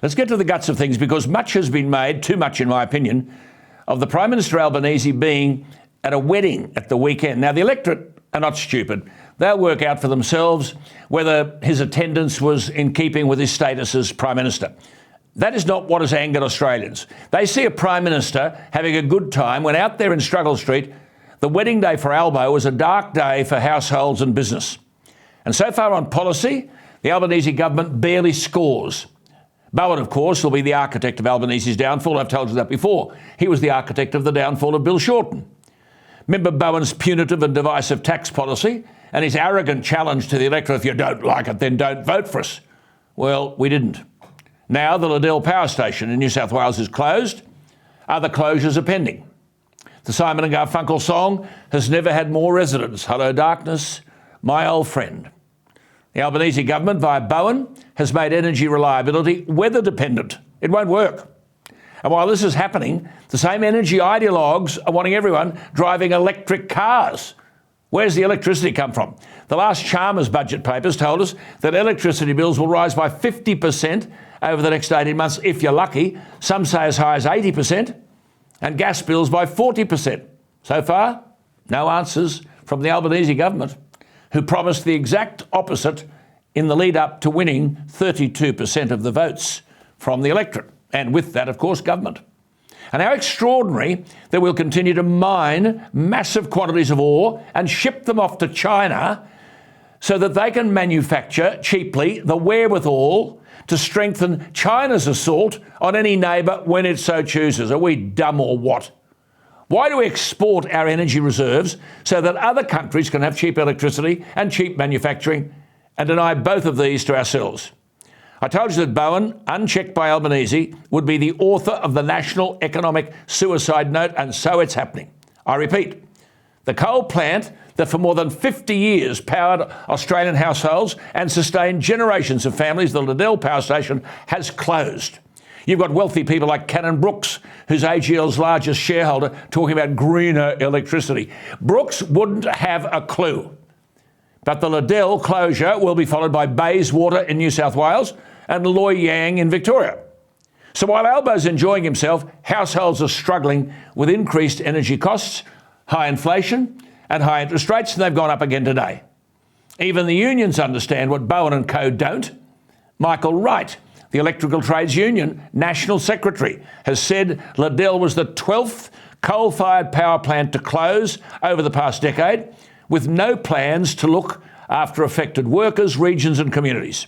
Let's get to the guts of things, because much has been made, too much in my opinion, of the Prime Minister Albanese being at a wedding at the weekend. Now, the electorate are not stupid. They'll work out for themselves whether his attendance was in keeping with his status as Prime Minister. That is not what has angered Australians. They see a Prime Minister having a good time when out there in Struggle Street, the wedding day for Albo was a dark day for households and business. And so far on policy, the Albanese government barely scores. Bowen, of course, will be the architect of Albanese's downfall. I've told you that before. He was the architect of the downfall of Bill Shorten. Remember Bowen's punitive and divisive tax policy and his arrogant challenge to the electorate, if you don't like it, then don't vote for us. Well, we didn't. Now the Liddell Power Station in New South Wales is closed. Other closures are pending. The Simon and Garfunkel song has never had more residents. Hello, darkness, my old friend. The Albanese government, via Bowen, has made energy reliability weather dependent. It won't work. And while this is happening, the same energy ideologues are wanting everyone driving electric cars. Where's the electricity come from? The last Chalmers budget papers told us that electricity bills will rise by 50% over the next 18 months, if you're lucky. Some say as high as 80%, and gas bills by 40%. So far, no answers from the Albanese government, who promised the exact opposite in the lead up to winning 32% of the votes from the electorate. And with that, of course, government. And how extraordinary that we'll continue to mine massive quantities of ore and ship them off to China so that they can manufacture cheaply the wherewithal to strengthen China's assault on any neighbour when it so chooses. Are we dumb or what? Why do we export our energy reserves so that other countries can have cheap electricity and cheap manufacturing, and deny both of these to ourselves? I told you that Bowen, unchecked by Albanese, would be the author of the national economic suicide note, and so it's happening. I repeat, the coal plant that for more than 50 years powered Australian households and sustained generations of families, the Liddell Power Station, has closed. You've got wealthy people like Cannon Brooks, who's AGL's largest shareholder, talking about greener electricity. Brooks wouldn't have a clue. But the Liddell closure will be followed by Bayswater in New South Wales and Loy Yang in Victoria. So while Albo's enjoying himself, households are struggling with increased energy costs, high inflation and high interest rates, and they've gone up again today. Even the unions understand what Bowen and co don't. Michael Wright, the Electrical Trades Union National Secretary, has said Liddell was the 12th coal-fired power plant to close over the past decade, with no plans to look after affected workers, regions and communities.